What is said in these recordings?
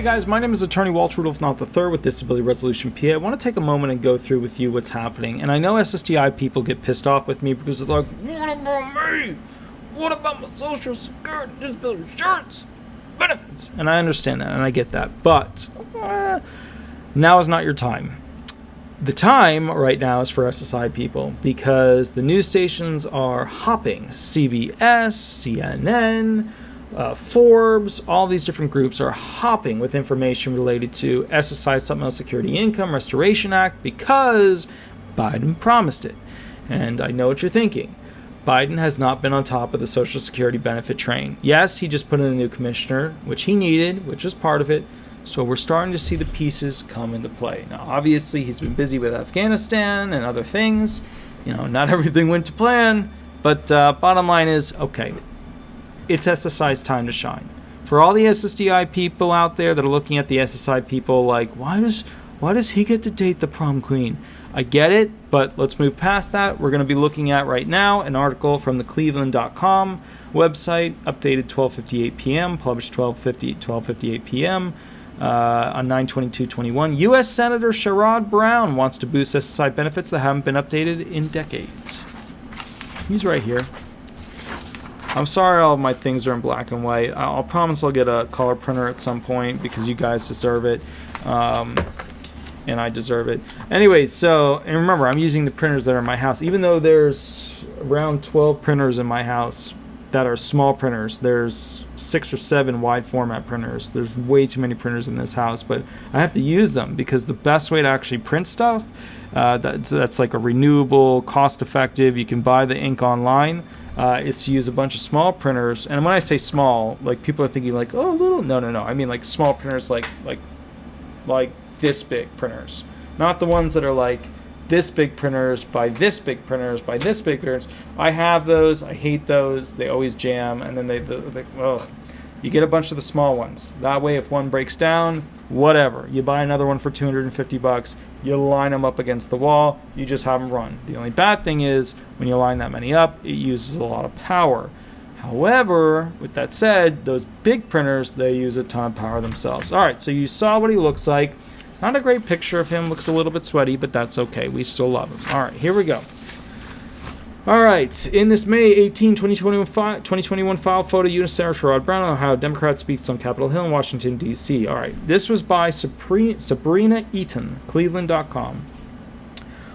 guys, my name is Attorney Walter Rudolph, not the third, with Disability Resolution PA. I want to take a moment and go through with you what's happening. And I know SSDI people get pissed off with me because they're like, what about me? What about my Social Security, disability insurance, benefits? And I understand that, and I get that. But now is not your time. The time right now is for SSI people because the news stations are hopping. CBS, CNN, Forbes, all these different groups are hopping with information related to SSI Supplemental Security Income Restoration Act because Biden promised it. And I know what you're thinking. Biden has not been on top of the Social Security benefit train. Yes, he just put in a new commissioner, which he needed, which was part of it. So we're starting to see the pieces come into play. Now, obviously, he's been busy with Afghanistan and other things. You know, not everything went to plan. But bottom line is, okay, it's SSI's time to shine. For all the SSDI people out there that are looking at the SSI people like, why does he get to date the prom queen? I get it, but let's move past that. We're going to be looking at right now an article from the Cleveland.com website, updated 12:58 p.m., published 12:58 p.m., on 9/22/21. U.S. Senator Sherrod Brown wants to boost SSI benefits that haven't been updated in decades. He's right here. I'm sorry all of my things are in black and white. I'll promise I'll get a color printer at some point because you guys deserve it. And I deserve it. Anyway, so, and remember, I'm using the printers that are in my house. Even though there's around 12 printers in my house that are small printers, there's 6 or 7 wide format printers. There's way too many printers in this house, but I have to use them because the best way to actually print stuff, that's like a renewable, cost-effective, you can buy the ink online, is to use a bunch of small printers. And when I say small, like people are thinking like, oh, little. No. I mean like small printers like this big printers, not the ones that are like this big printers by this big printers by this big printers. I have those. I hate those. They always jam, and then you get a bunch of the small ones. That way, if one breaks down, whatever, you buy another one for $250. You line them up against the wall. You just have them run. The only bad thing is when you line that many up, it uses a lot of power. However, with that said, those big printers, they use a ton of power themselves. All right, so you saw what he looks like. Not a great picture of him. Looks a little bit sweaty, but that's okay. We still love him. All right, here we go. All right, in this May 18, 2021 file photo, U.S. Senator Sherrod Brown, Ohio Democrat, speaks on Capitol Hill in Washington, D.C. All right, this was by Sabrina Eaton, Cleveland.com.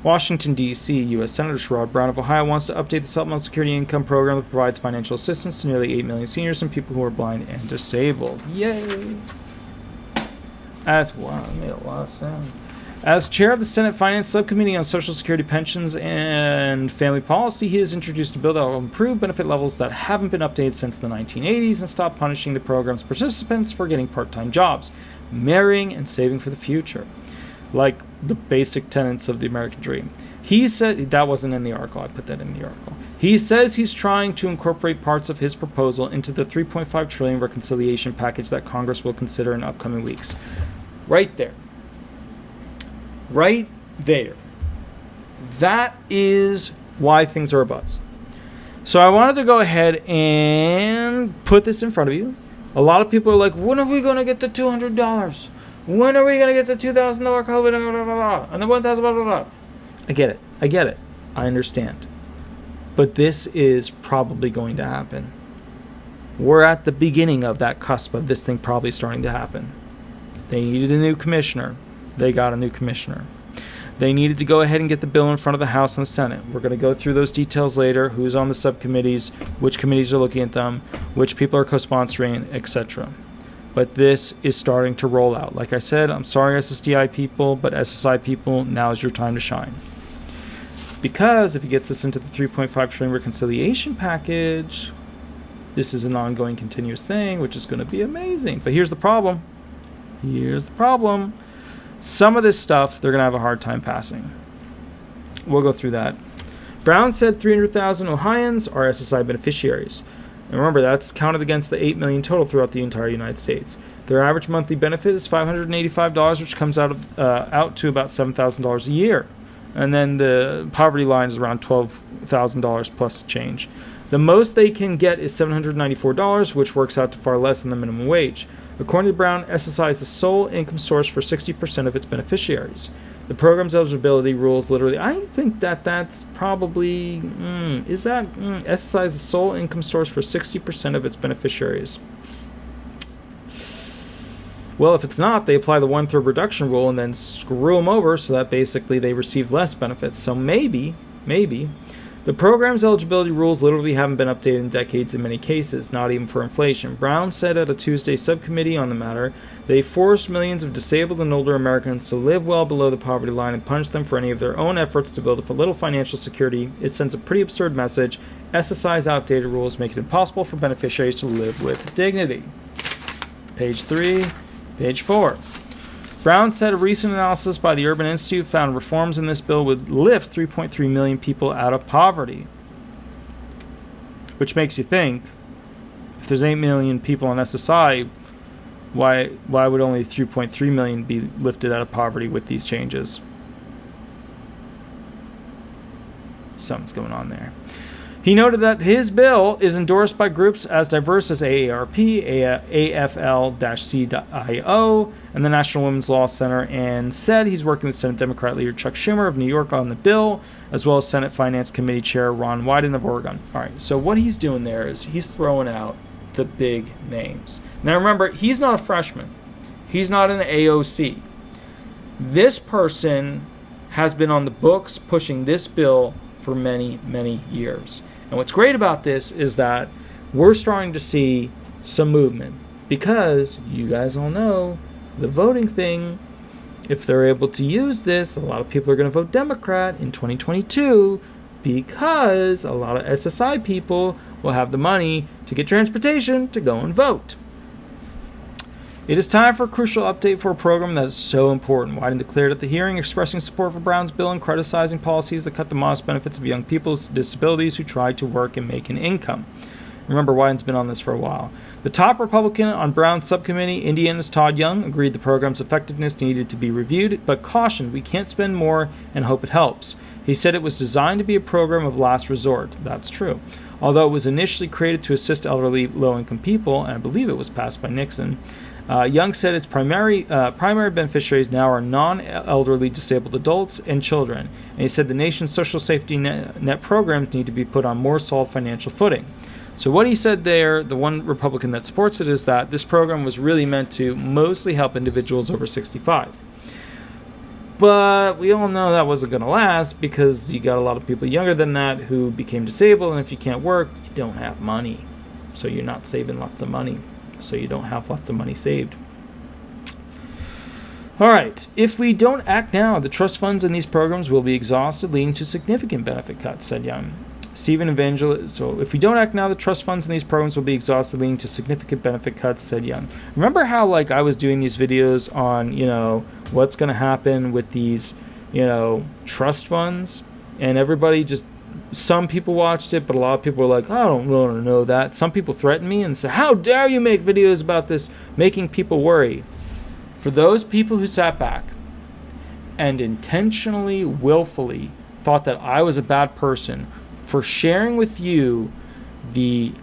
Washington, D.C., U.S. Senator Sherrod Brown of Ohio wants to update the Supplemental Security Income Program that provides financial assistance to nearly 8 million seniors and people who are blind and disabled. Yay! Wow, that made a lot of sense. As chair of the Senate Finance Subcommittee on Social Security Pensions and Family Policy, he has introduced a bill that will improve benefit levels that haven't been updated since the 1980s and stop punishing the program's participants for getting part-time jobs, marrying, and saving for the future, like the basic tenets of the American dream. He said, that wasn't in the article, I put that in the article. He says he's trying to incorporate parts of his proposal into the $3.5 trillion reconciliation package that Congress will consider in upcoming weeks. Right there. Right there. That is why things are abuzz. So I wanted to go ahead and put this in front of you. A lot of people are like, when are we going to get the $200? When are we going to get the $2,000 COVID? Blah, blah, blah, and the $1,000 blah, blah, blah. I get it. I understand. But this is probably going to happen. We're at the beginning of that cusp of this thing probably starting to happen. They needed a new commissioner. They got a new commissioner. They needed to go ahead and get the bill in front of the House and the Senate. We're going to go through those details later, who's on the subcommittees, which committees are looking at them, which people are co-sponsoring, etc. But this is starting to roll out. Like I said, I'm sorry SSDI people, but SSI people, now is your time to shine. Because if he gets this into the $3.5 trillion reconciliation package, this is an ongoing continuous thing, which is going to be amazing. But here's the problem. Some of this stuff, they're going to have a hard time passing. We'll go through that. Brown said 300,000 Ohioans are SSI beneficiaries. And remember, that's counted against the 8 million total throughout the entire United States. Their average monthly benefit is $585, which comes out to about $7,000 a year. And then the poverty line is around $12,000 plus change. The most they can get is $794, which works out to far less than the minimum wage. According to Brown, SSI is the sole income source for 60% of its beneficiaries. The program's eligibility rules literally, I think that's probably, SSI is the sole income source for 60% of its beneficiaries. Well, if it's not, they apply the 1/3 reduction rule and then screw them over so that basically they receive less benefits. So maybe. The program's eligibility rules literally haven't been updated in decades in many cases, not even for inflation. Brown said at a Tuesday subcommittee on the matter, they forced millions of disabled and older Americans to live well below the poverty line and punish them for any of their own efforts to build a little financial security. It sends a pretty absurd message. SSI's outdated rules make it impossible for beneficiaries to live with dignity. Page 3. Page 4. Brown said a recent analysis by the Urban Institute found reforms in this bill would lift 3.3 million people out of poverty. Which makes you think, if there's 8 million people on SSI, why would only 3.3 million be lifted out of poverty with these changes? Something's going on there. He noted that his bill is endorsed by groups as diverse as AARP, AFL-CIO, and the National Women's Law Center, and said he's working with Senate Democrat leader Chuck Schumer of New York on the bill, as well as Senate Finance Committee Chair Ron Wyden of Oregon. All right, so what he's doing there is he's throwing out the big names. Now remember, he's not a freshman. He's not an AOC. This person has been on the books pushing this bill for many, many years. And what's great about this is that we're starting to see some movement because you guys all know the voting thing. If they're able to use this, a lot of people are going to vote Democrat in 2022 because a lot of SSI people will have the money to get transportation to go and vote. It is time for a crucial update for a program that is so important. Wyden declared at the hearing, expressing support for Brown's bill and criticizing policies that cut the modest benefits of young people with disabilities who try to work and make an income. Remember, Wyden's been on this for a while. The top Republican on Brown's subcommittee, Indiana's Todd Young, agreed the program's effectiveness needed to be reviewed, but cautioned we can't spend more and hope it helps. He said it was designed to be a program of last resort. That's true. Although it was initially created to assist elderly, low-income people, and I believe it was passed by Nixon, Young said its primary beneficiaries now are non-elderly disabled adults and children. And he said the nation's social safety net programs need to be put on more solid financial footing. So what he said there, the one Republican that supports it, is that this program was really meant to mostly help individuals over 65. But we all know that wasn't going to last because you got a lot of people younger than that who became disabled, and if you can't work, you don't have money. So you're not saving lots of money. So you don't have lots of money saved. All right. If we don't act now, the trust funds in these programs will be exhausted, leading to significant benefit cuts, said Young. Stephen Evangelist. So if we don't act now, the trust funds in these programs will be exhausted, leading to significant benefit cuts, said Young. Remember how I was doing these videos on, what's going to happen with these, trust funds, and everybody just, some people watched it, but a lot of people were like, I don't want to know that. Some people threatened me and said, how dare you make videos about this, making people worry. For those people who sat back and intentionally, willfully thought that I was a bad person for sharing with you the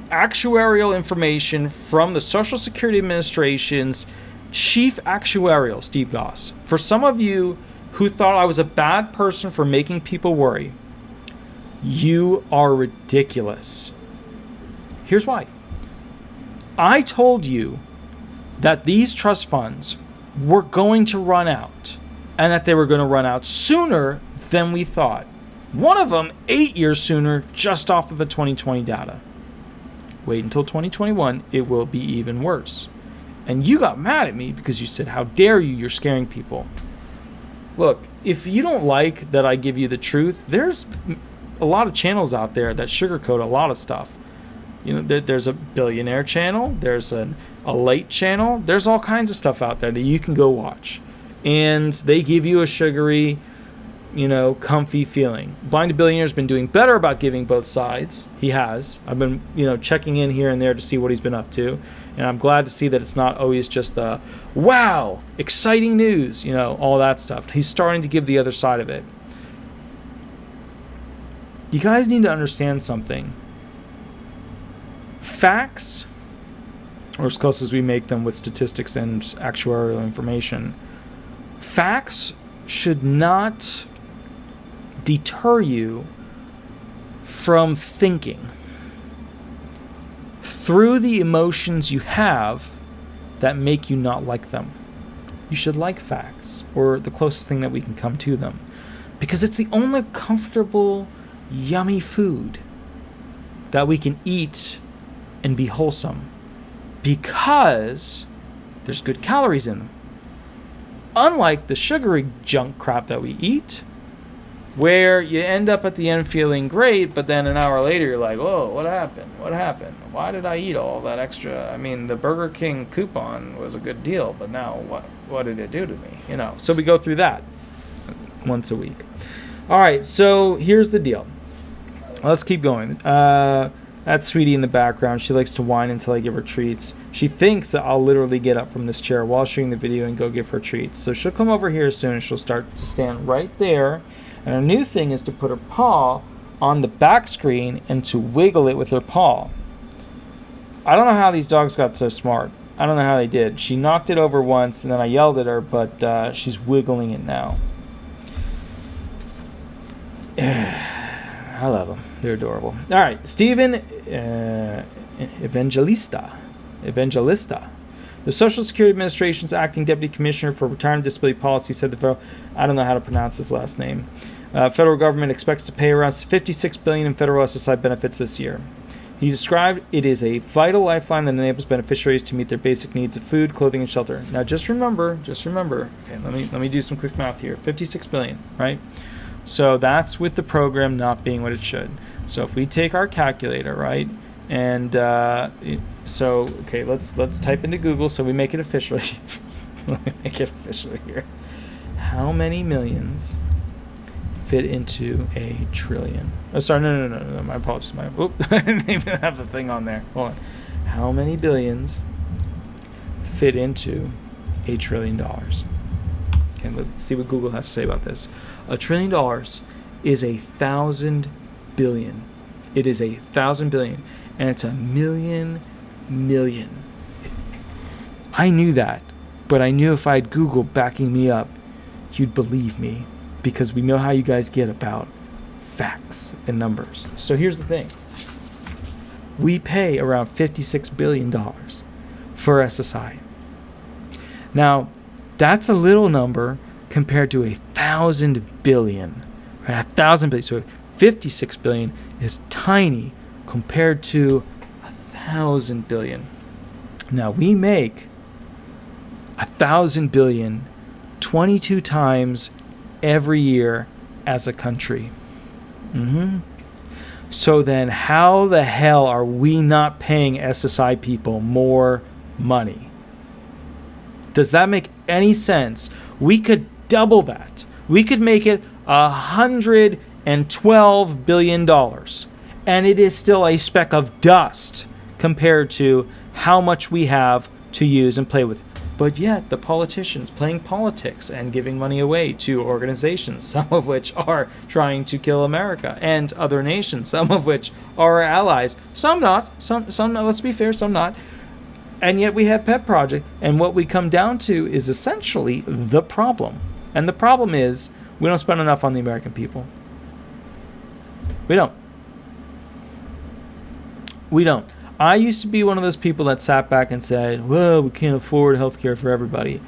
actuarial information from the Social Security Administration's chief actuarial, Steve Goss. For some of you who thought I was a bad person for making people worry, you are ridiculous. Here's why. I told you that these trust funds were going to run out, and that they were going to run out sooner than we thought. One of them 8 years sooner, just off of the 2020 data. Wait until 2021, it will be even worse. And you got mad at me because you said, how dare you, you're scaring people. Look, if you don't like that I give you the truth, there's a lot of channels out there that sugarcoat a lot of stuff. There's a billionaire channel, there's a late channel, there's all kinds of stuff out there that you can go watch. And they give you a sugary, comfy feeling. Blind to Billionaire's been doing better about giving both sides. He has. I've been, checking in here and there to see what he's been up to. And I'm glad to see that it's not always just the, wow, exciting news, all that stuff. He's starting to give the other side of it. You guys need to understand something. Facts or as close as we make them with statistics and actuarial information. Facts should not deter you from thinking through the emotions you have that make you not like them. You should like facts, or the closest thing that we can come to them, because it's the only comfortable, yummy food that we can eat and be wholesome, because there's good calories in them. Unlike the sugary junk crap that we eat, where you end up at the end feeling great, but then an hour later you're like, whoa, what happened? What happened? Why did I eat all that extra? I mean, the Burger King coupon was a good deal, but now what did it do to me? You know, so we go through that once a week. All right, so here's the deal. Let's keep going. That's Sweetie in the background. She likes to whine until I give her treats. She thinks that I'll literally get up from this chair while shooting the video and go give her treats. So she'll come over here soon and she'll start to stand right there. And her new thing is to put her paw on the back screen and to wiggle it with her paw. I don't know how these dogs got so smart. I don't know how they did. She knocked it over once and then I yelled at her, but she's wiggling it now. I love them. They're adorable. All right, Stephen Evangelista. The Social Security Administration's acting deputy commissioner for retirement disability policy said the federal, I don't know how to pronounce his last name. Federal government expects to pay around $56 billion in federal SSI benefits this year. He described it as a vital lifeline that enables beneficiaries to meet their basic needs of food, clothing, and shelter. Now, just remember. Okay, let me do some quick math here. $56 billion, right? So that's with the program not being what it should. So if we take our calculator, right, and okay, let's type into Google so we make it official. Let me make it official here. How many millions fit into a trillion? Oh, sorry, no. My apologies. I didn't even have the thing on there. Hold on. How many billions fit into $1 trillion? Okay, let's see what Google has to say about this. $1 trillion is 1,000 billion. It is 1,000 billion, and it's a million. I knew that, but I knew if I had Google backing me up, you'd believe me, because we know how you guys get about facts and numbers. So here's the thing. We pay around $56 billion for SSI. Now, that's a little number compared to 1,000 billion. Right? 1,000 billion. So 56 billion is tiny compared to 1,000 billion. Now we make 1,000 billion 22 times every year as a country. So then how the hell are we not paying SSI people more money? Does that make any sense? We could double that. We could make it $112 billion. And it is still a speck of dust compared to how much we have to use and play with. But yet the politicians playing politics and giving money away to organizations, some of which are trying to kill America, and other nations, some of which are our allies, some not, some not, let's be fair, some not. And yet we have Pet Project, and what we come down to is essentially the problem. And the problem is we don't spend enough on the American people. We don't. I used to be one of those people that sat back and said, well, we can't afford healthcare for everybody.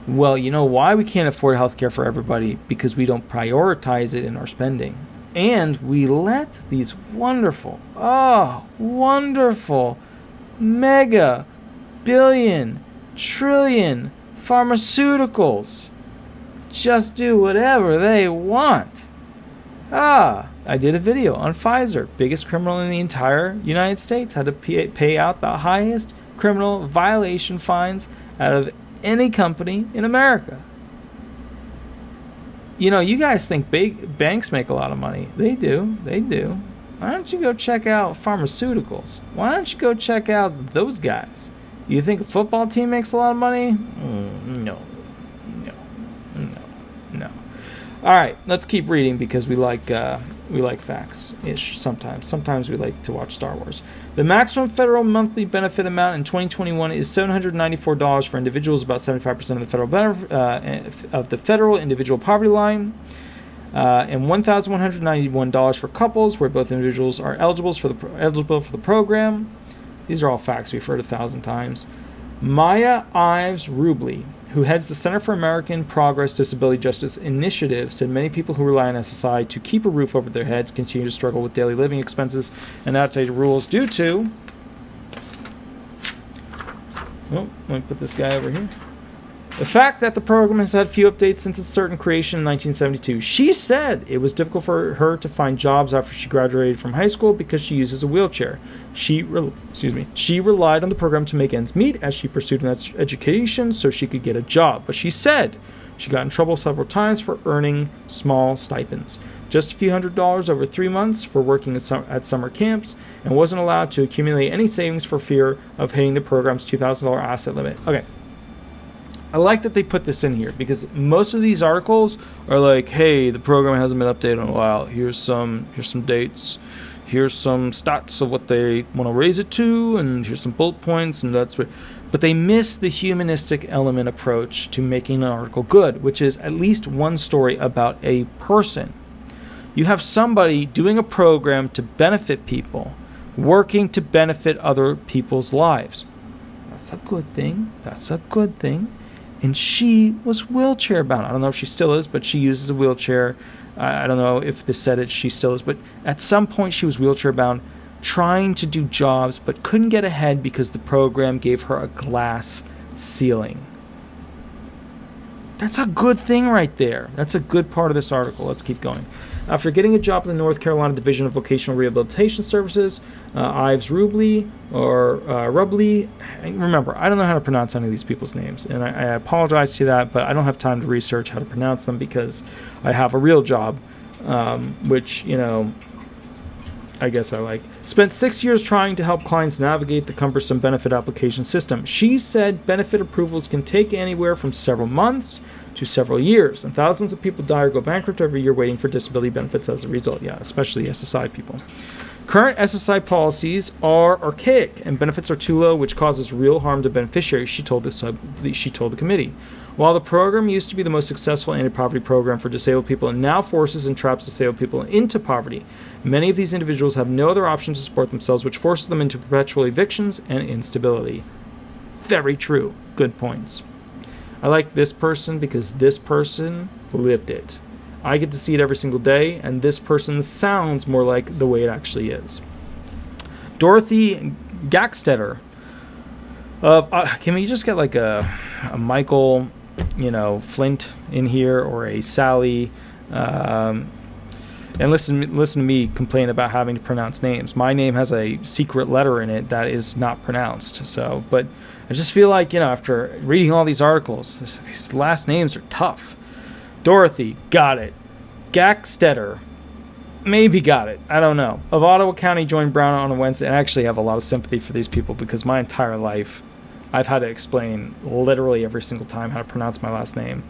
Well, you know why we can't afford healthcare for everybody? Because we don't prioritize it in our spending. And we let these wonderful, mega, billion, trillion pharmaceuticals just do whatever they want. I did a video on Pfizer, biggest criminal in the entire United States, had to pay out the highest criminal violation fines out of any company in America. You know, you guys think big banks make a lot of money. They do. Why don't you go check out pharmaceuticals? Why don't you go check out those guys? You think a football team makes a lot of money? No. All right, let's keep reading because we like facts-ish sometimes. Sometimes we like to watch Star Wars. The maximum federal monthly benefit amount in 2021 is $794 for individuals, about 75% of the federal of the federal individual poverty line, and $1,191 for couples, where both individuals are eligible for the program. These are all facts we've heard 1,000 times. Maya Ives Rubley, who heads the Center for American Progress Disability Justice Initiative, said many people who rely on SSI to keep a roof over their heads continue to struggle with daily living expenses and outdated rules due to... Oh, let me put this guy over here. The fact that the program has had few updates since its certain creation in 1972. She said it was difficult for her to find jobs after she graduated from high school because she uses a wheelchair. She relied on the program to make ends meet as she pursued an education so she could get a job. But she said she got in trouble several times for earning small stipends. Just a few $100s over 3 months for working at summer camps, and wasn't allowed to accumulate any savings for fear of hitting the program's $2,000 asset limit. Okay. I like that they put this in here because most of these articles are like, hey, the program hasn't been updated in a while. Here's some dates. Here's some stats of what they want to raise it to, and here's some bullet points, and that's what. But they miss the humanistic element approach to making an article good, which is at least one story about a person. You have somebody doing a program to benefit people, working to benefit other people's lives. That's a good thing. That's a good thing. And she was wheelchair bound. I don't know if she still is, but she uses a wheelchair. I don't know if this said it, she still is. But at some point she was wheelchair bound, trying to do jobs, but couldn't get ahead because the program gave her a glass ceiling. That's a good thing right there. That's a good part of this article. Let's keep going. After getting a job in the North Carolina Division of Vocational Rehabilitation Services, Ives Rubley, remember, I don't know how to pronounce any of these people's names, and I apologize to that, but I don't have time to research how to pronounce them because I have a real job, which, I guess I like. Spent 6 years trying to help clients navigate the cumbersome benefit application system. She said benefit approvals can take anywhere from several months to several years, and thousands of people die or go bankrupt every year waiting for disability benefits as a result. Yeah, especially SSI people. Current SSI policies are archaic, and benefits are too low, which causes real harm to beneficiaries, she told the committee. While the program used to be the most successful anti-poverty program for disabled people, it now forces and traps disabled people into poverty. Many of these individuals have no other option to support themselves, which forces them into perpetual evictions and instability. Very true. Good points. I like this person because this person lived it. I get to see it every single day, and this person sounds more like the way it actually is. Dorothy Gackstetter. Can we just get like a Michael, Flint in here, or a Sally? And listen to me complain about having to pronounce names. My name has a secret letter in it that is not pronounced. So, but I just feel like, after reading all these articles, these last names are tough. Dorothy, got it. Gackstetter, maybe got it. I don't know. Of Ottawa County joined Brown on a Wednesday, and I actually have a lot of sympathy for these people because my entire life I've had to explain literally every single time how to pronounce my last name.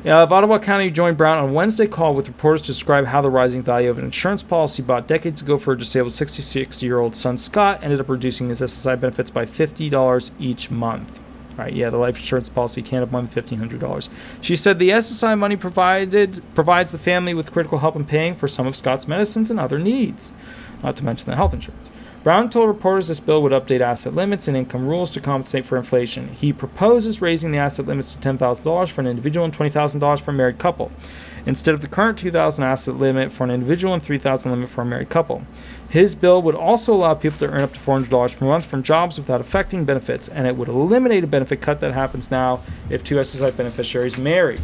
Of Ottawa County joined Brown on a Wednesday call with reporters to describe how the rising value of an insurance policy bought decades ago for a disabled 66-year-old son Scott ended up reducing his SSI benefits by $50 each month. All right, the life insurance policy can't have more than $1,500. She said the SSI money provides the family with critical help in paying for some of Scott's medicines and other needs, not to mention the health insurance. Brown told reporters this bill would update asset limits and income rules to compensate for inflation. He proposes raising the asset limits to $10,000 for an individual and $20,000 for a married couple, instead of the current $2,000 asset limit for an individual and $3,000 limit for a married couple. His bill would also allow people to earn up to $400 per month from jobs without affecting benefits, and it would eliminate a benefit cut that happens now if two SSI beneficiaries marry.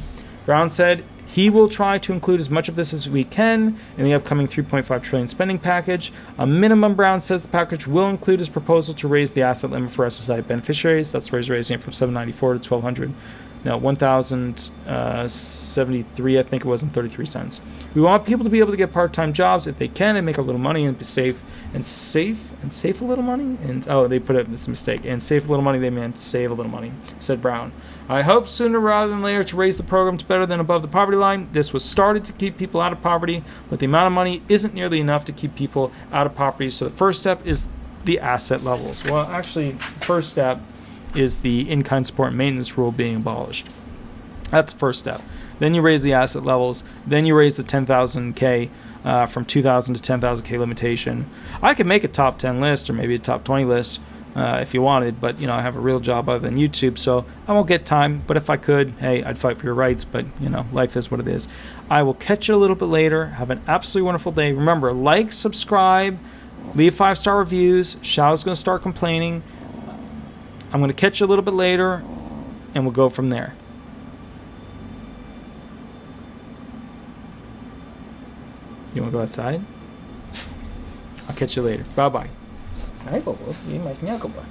Brown said he will try to include as much of this as we can in the upcoming $3.5 trillion spending package. A minimum, Brown says the package will include his proposal to raise the asset limit for SSI beneficiaries. That's where he's raising it from $794 to No, 1,073, I think it was, and 33 cents. We want people to be able to get part-time jobs if they can and make a little money and be safe a little money. And they put it this mistake. And save a little money, they meant save a little money, said Brown. I hope sooner rather than later to raise the program to better than above the poverty line. This was started to keep people out of poverty, but the amount of money isn't nearly enough to keep people out of poverty. So the first step is the asset levels. Well, actually, the first step is the in-kind support and maintenance rule being abolished. That's the first step. Then you raise the asset levels. Then you raise the 10,000K from 2,000 to 10,000K limitation. I could make a top 10 list or maybe a top 20 list if you wanted, but I have a real job other than YouTube, so I won't get time. But if I could, hey, I'd fight for your rights. But life is what it is. I will catch you a little bit later. Have an absolutely wonderful day. Remember, like, subscribe, leave 5-star reviews. Shadow's going to start complaining. I'm going to catch you a little bit later, and we'll go from there. You want to go outside? I'll catch you later. Bye-bye. Ay, bobo, y más ñaco, pa.